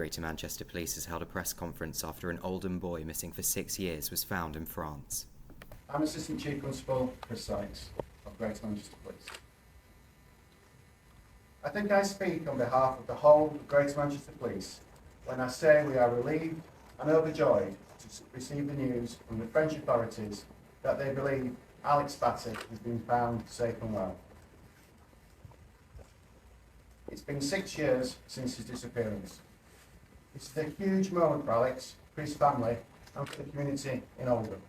Greater Manchester Police has held a press conference after an Oldham boy missing for 6 years was found in France. I'm Assistant Chief Constable Chris Sykes of Greater Manchester Police. I think I speak on behalf of the whole of Greater Manchester Police when I say we are relieved and overjoyed to receive the news from the French authorities that they believe Alex Batty has been found safe and well. It's been 6 years since his disappearance. This is a huge moment for Alex, for his family and for the community in Oldham.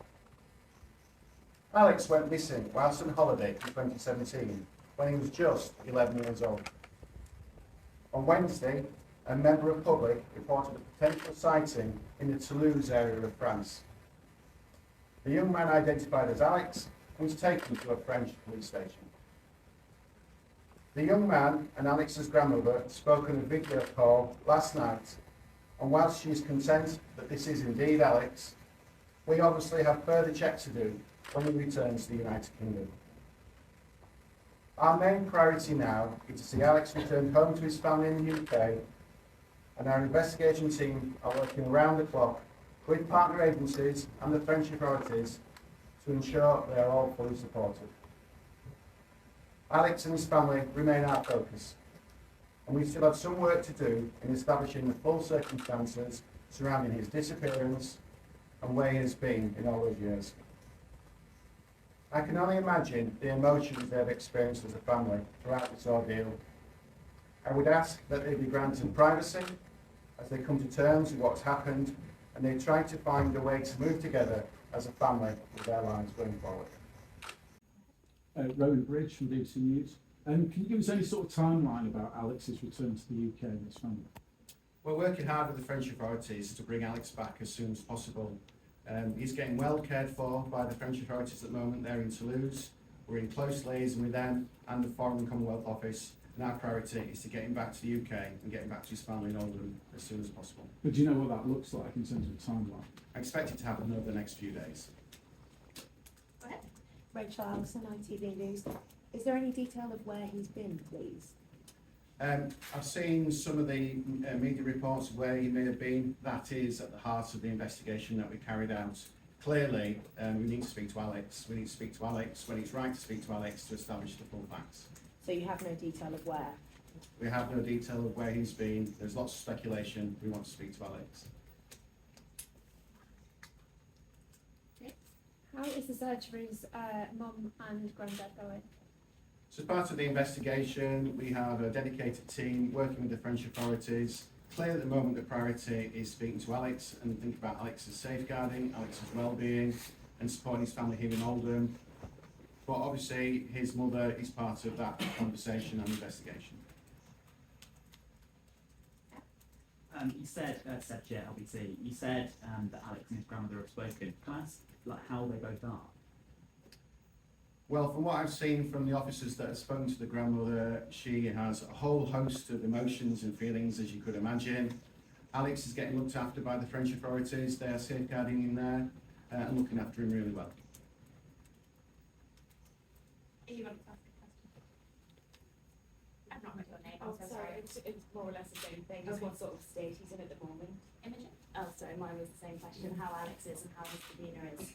Alex went missing whilst on holiday in 2017 when he was just 11 years old. On Wednesday, a member of public reported a potential sighting in the Toulouse area of France. The young man, identified as Alex, was taken to a French police station. The young man and Alex's grandmother spoke on a video call last night, and whilst she is content that this is indeed Alex, we obviously have further checks to do when he returns to the United Kingdom. Our main priority now is to see Alex returned home to his family in the UK, and our investigation team are working around the clock with partner agencies and the French authorities to ensure they are all fully supported. Alex and his family remain our focus, and we still have some work to do in establishing the full circumstances surrounding his disappearance and where he has been in all those years. I can only imagine the emotions they have experienced as a family throughout this ordeal. I would ask that they be granted privacy as they come to terms with what's happened and they try to find a way to move together as a family with their lives going forward. Rowan Bridge from BBC News. Can you give us any sort of timeline about Alex's return to the UK and his family? We're working hard with the French authorities to bring Alex back as soon as possible. He's getting well cared for by the French authorities at the moment. They're in Toulouse. We're in close liaison with them and the Foreign and Commonwealth Office, and our priority is to get him back to the UK and get him back to his family in Oldham as soon as possible. But do you know what that looks like in terms of timeline? I expect it to happen over the next few days. Rachel Allison, ITV News. Is there any detail of where he's been, please? I've seen some of the media reports of where he may have been. That is at the heart of the investigation that we carried out. Clearly, we need to speak to Alex. We need to speak to Alex when it's right to speak to Alex to establish the full facts. So you have no detail of where? We have no detail of where he's been. There's lots of speculation. We want to speak to Alex. How is the search for his mum and granddad going? So as part of the investigation, we have a dedicated team working with the French authorities. Clearly at the moment the priority is speaking to Alex and think about Alex's safeguarding, Alex's well-being and supporting his family here in Oldham. But obviously his mother is part of that conversation and investigation. You said, LBC, you said that Alex and his grandmother have spoken. Can I ask how they both are? Well, from what I've seen from the officers that have spoken to the grandmother, she has a whole host of emotions and feelings, as you could imagine. Alex is getting looked after by the French authorities. They are safeguarding him there and looking after him really well. You want to ask a question? I've not read your name. Oh, I'm so sorry, sorry. it's more or less the same thing. Just Okay. what sort of state he's in at the moment? Imogen? Oh, sorry, mine was the same question. How Alex is and how his demeanour is.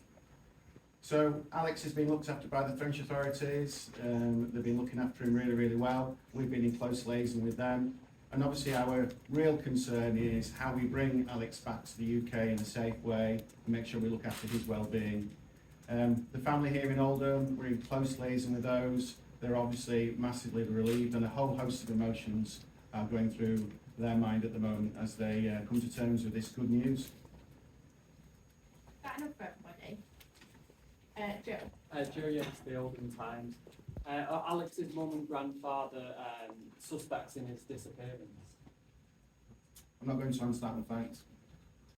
So Alex has been looked after by the French authorities. They've been looking after him really, really well. We've been in close liaison with them. And obviously our real concern is how we bring Alex back to the UK in a safe way and make sure we look after his well-being. The family here in Oldham, we're in close liaison with those. They're obviously massively relieved and a whole host of emotions are going through their mind at the moment as they come to terms with this good news. Is that enough for everybody? Joe? Joe Yates, the Oldham Times. Are Alex's mum and grandfather suspects in his disappearance? I'm not going to answer that one, thanks.